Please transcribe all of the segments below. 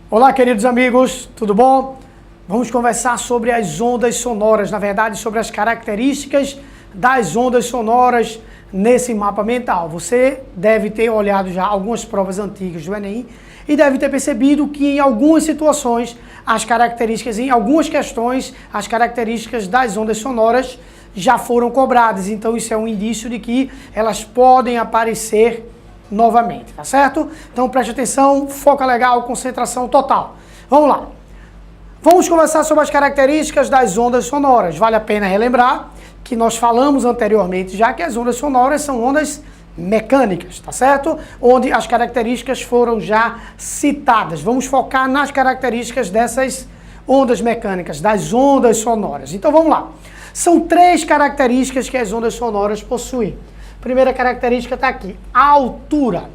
Olá, queridos amigos, tudo bom? Vamos conversar sobre as ondas sonoras, na verdade, sobre as características das ondas sonoras nesse mapa mental. Você deve ter olhado já algumas provas antigas do Enem e deve ter percebido que em algumas situações, as características, em algumas questões, as características das ondas sonoras já foram cobradas. Então isso é um indício de que elas podem aparecer novamente, tá certo? Então preste atenção, foca legal, concentração total. Vamos lá. Vamos conversar sobre as características das ondas sonoras. Vale a pena relembrar que nós falamos anteriormente já que as ondas sonoras são ondas mecânicas, tá certo? Onde as características foram já citadas. Vamos focar nas características dessas ondas mecânicas, das ondas sonoras. Então vamos lá. São três características que as ondas sonoras possuem. Primeira característica está aqui, a altura.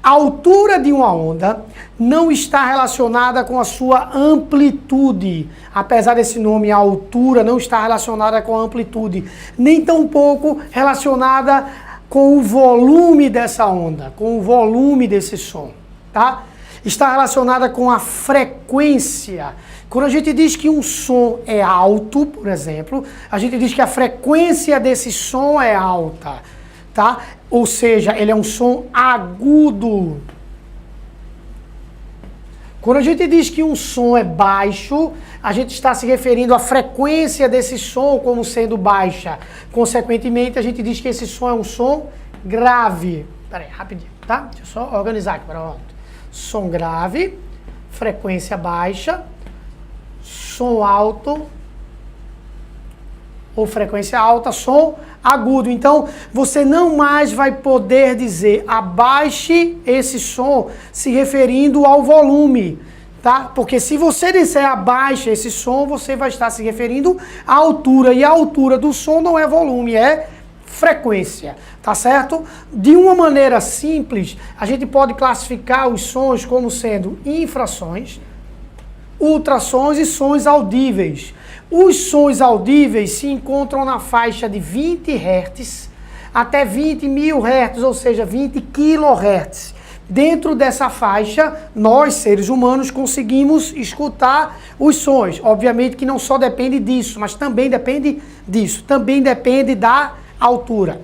A altura de uma onda não está relacionada com a sua amplitude. Apesar desse nome, a altura não está relacionada com a amplitude, nem tampouco relacionada com o volume dessa onda, com o volume desse som, tá? Está relacionada com a frequência. Quando a gente diz que um som é alto, por exemplo, a gente diz que a frequência desse som é alta. Tá? Ou seja, ele é um som agudo. Quando a gente diz que um som é baixo, a gente está se referindo à frequência desse som como sendo baixa. Consequentemente, a gente diz que esse som é um som grave. Espera aí, rapidinho, tá? Deixa eu só organizar aqui. Pronto. Som grave, frequência baixa, som alto, ou frequência alta, som agudo. Então, você não mais vai poder dizer abaixe esse som se referindo ao volume, tá? Porque se você disser abaixe esse som, você vai estar se referindo à altura. E a altura do som não é volume, é frequência, tá certo? De uma maneira simples, a gente pode classificar os sons como sendo infrassons, ultrassons e sons audíveis. Os sons audíveis se encontram na faixa de 20 Hz até 20 mil Hz, ou seja, 20 kHz. Dentro dessa faixa, nós, seres humanos, conseguimos escutar os sons. Obviamente que não só depende disso, mas também depende disso. Também depende da altura.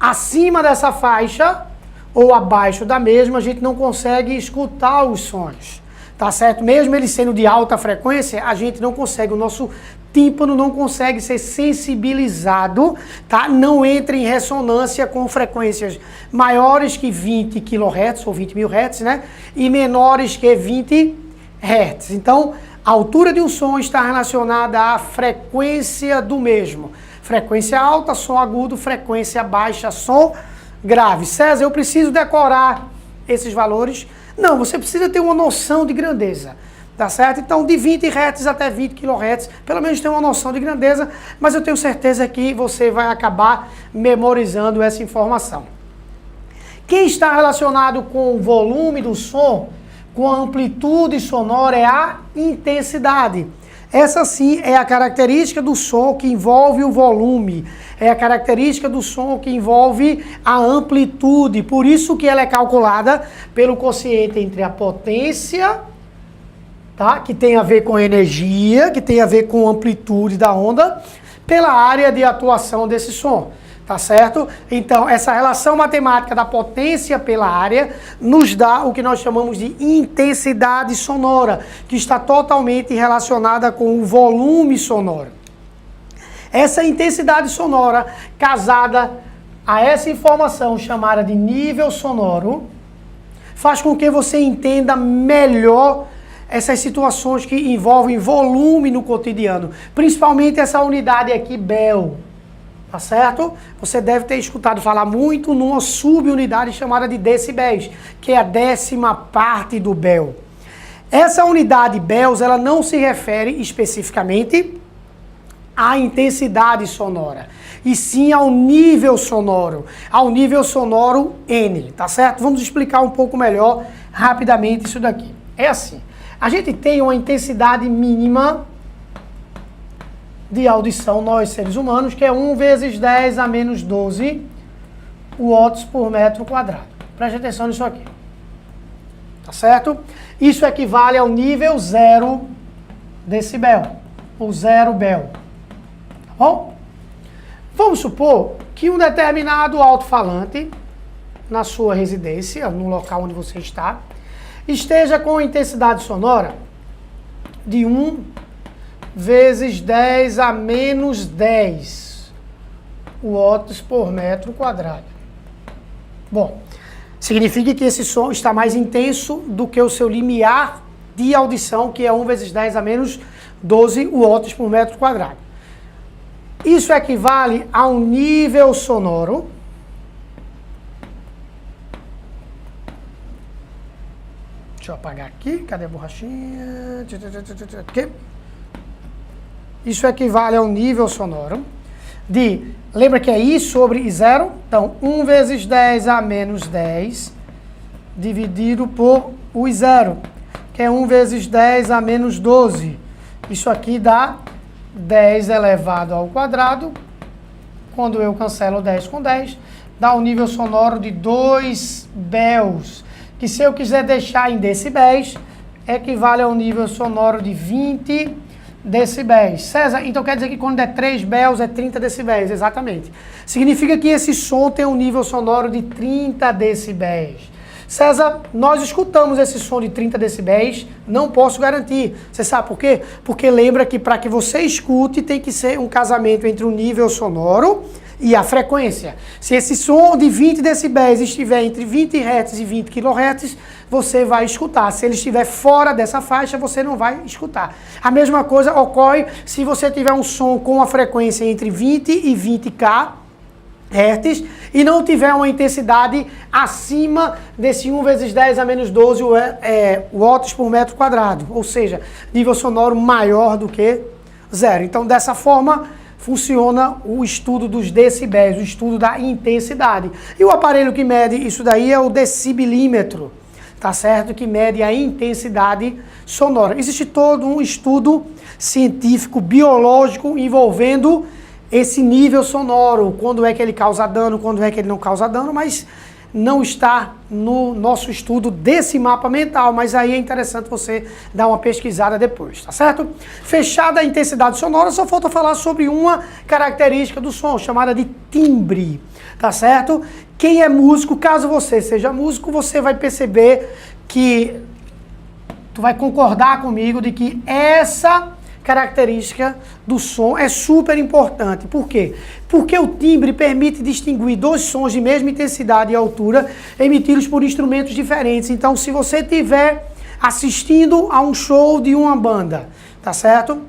Acima dessa faixa, ou abaixo da mesma, a gente não consegue escutar os sons. Tá certo? Mesmo ele sendo de alta frequência, a gente não consegue, o nosso tímpano não consegue ser sensibilizado, tá? Não entra em ressonância com frequências maiores que 20 kHz ou 20 mil Hz, né? E menores que 20 Hz. Então, a altura de um som está relacionada à frequência do mesmo. Frequência alta, som agudo, frequência baixa, som grave. César, eu preciso decorar esses valores? Não, você precisa ter uma noção de grandeza, tá certo? Então, de 20 Hz até 20 kHz, pelo menos tem uma noção de grandeza, mas eu tenho certeza que você vai acabar memorizando essa informação. Quem está relacionado com o volume do som, com a amplitude sonora, é a intensidade. Essa sim é a característica do som que envolve o volume, é a característica do som que envolve a amplitude. Por isso que ela é calculada pelo quociente entre a potência, tá? Que tem a ver com energia, que tem a ver com amplitude da onda, pela área de atuação desse som. Tá certo? Então, essa relação matemática da potência pela área nos dá o que nós chamamos de intensidade sonora, que está totalmente relacionada com o volume sonoro. Essa intensidade sonora, casada a essa informação chamada de nível sonoro, faz com que você entenda melhor essas situações que envolvem volume no cotidiano, principalmente essa unidade aqui, Bel. Tá certo? Você deve ter escutado falar muito numa subunidade chamada de decibéis, que é a 10ª parte do Bel. Essa unidade Bels, ela não se refere especificamente à intensidade sonora, e sim ao nível sonoro N, tá certo? Vamos explicar um pouco melhor, rapidamente, isso daqui. É assim, a gente tem uma intensidade mínima de audição, nós seres humanos, que é 1 vezes 10 a menos 12 watts por metro quadrado. Preste atenção nisso aqui. tá certo? Isso equivale ao nível 0 decibel, ou 0 bel, tá bom? Vamos supor que um determinado alto-falante, na sua residência, no local onde você está, esteja com intensidade sonora de 1 vezes 10 a menos 10 watts por metro quadrado. Bom, significa que esse som está mais intenso do que o seu limiar de audição, que é 1 vezes 10 a menos 12 watts por metro quadrado. Isso equivale a um nível sonoro deixa eu apagar aqui, cadê a borrachinha? Aqui. Isso equivale a um nível sonoro de, lembra que é I sobre I0? Então, 1 vezes 10 a menos 10 dividido por o I0, que é 1 vezes 10 a menos 12. Isso aqui dá 10 elevado ao quadrado. Quando eu cancelo 10 com 10, dá um nível sonoro de 2 bels, que se eu quiser deixar em decibéis, equivale a um nível sonoro de 20 decibéis. César, então quer dizer que quando é 3 bels é 30 decibéis, exatamente. Significa que esse som tem um nível sonoro de 30 decibéis. César, nós escutamos esse som de 30 decibéis, não posso garantir. Você sabe por quê? Porque lembra que para que você escute tem que ser um casamento entre o nível sonoro e a frequência. Se esse som de 20 decibéis estiver entre 20 Hz e 20 kHz, você vai escutar. Se ele estiver fora dessa faixa, você não vai escutar. A mesma coisa ocorre se você tiver um som com a frequência entre 20 e 20 Hz e não tiver uma intensidade acima desse 1 vezes 10 a menos 12 watts por metro quadrado. Ou seja, nível sonoro maior do que 0. Então, dessa forma, funciona o estudo dos decibéis, o estudo da intensidade. E o aparelho que mede isso daí é o decibelímetro, tá certo? Que mede a intensidade sonora. Existe todo um estudo científico, biológico, envolvendo esse nível sonoro, quando é que ele causa dano, quando é que ele não causa dano, mas não está no nosso estudo desse mapa mental, mas aí é interessante você dar uma pesquisada depois, tá certo? Fechada a intensidade sonora, só falta falar sobre uma característica do som, chamada de timbre, tá certo? Quem é músico, caso você seja músico, você vai perceber que, tu vai concordar comigo de que essa característica do som é super importante. Por quê? Porque o timbre permite distinguir dois sons de mesma intensidade e altura emitidos por instrumentos diferentes. Então, se você estiver assistindo a um show de uma banda, tá certo?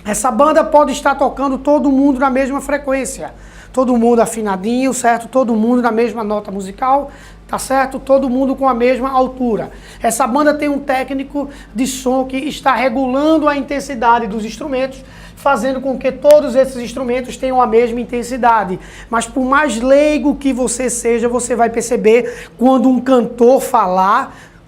Essa banda pode estar tocando todo mundo na mesma frequência. Todo mundo afinadinho, certo? Todo mundo na mesma nota musical, tá certo? Todo mundo com a mesma altura. Essa banda tem um técnico de som que está regulando a intensidade dos instrumentos, fazendo com que todos esses instrumentos tenham a mesma intensidade. Mas por mais leigo que você seja, você vai perceber quando um cantor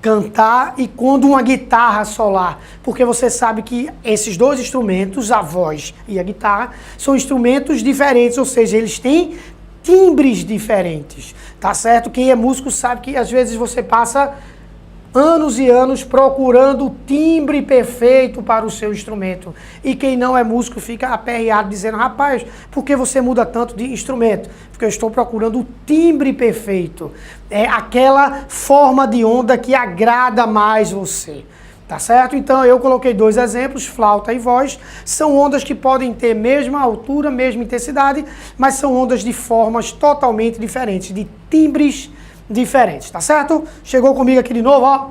cantar e quando uma guitarra solar, porque você sabe que esses dois instrumentos, a voz e a guitarra, são instrumentos diferentes, ou seja, eles têm timbres diferentes, tá certo? Quem é músico sabe que às vezes você passa anos e anos procurando o timbre perfeito para o seu instrumento. E quem não é músico fica aperreado dizendo, rapaz, por que você muda tanto de instrumento? Porque eu estou procurando o timbre perfeito. É aquela forma de onda que agrada mais você. Tá certo? Então eu coloquei dois exemplos, flauta e voz. São ondas que podem ter mesma altura, mesma intensidade, mas são ondas de formas totalmente diferentes, de timbres diferentes, tá certo? Chegou comigo aqui de novo, ó.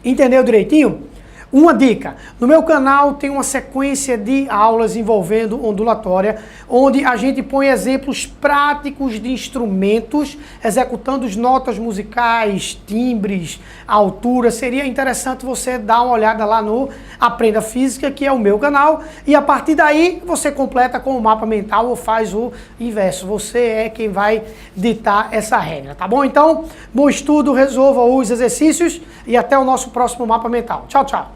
Entendeu direitinho? Uma dica, no meu canal tem uma sequência de aulas envolvendo ondulatória, onde a gente põe exemplos práticos de instrumentos, executando as notas musicais, timbres, altura. Seria interessante você dar uma olhada lá no Aprenda Física, que é o meu canal, e a partir daí você completa com o mapa mental ou faz o inverso. Você é quem vai ditar essa regra, tá bom? Então, bom estudo, resolva os exercícios e até o nosso próximo mapa mental. Tchau, tchau.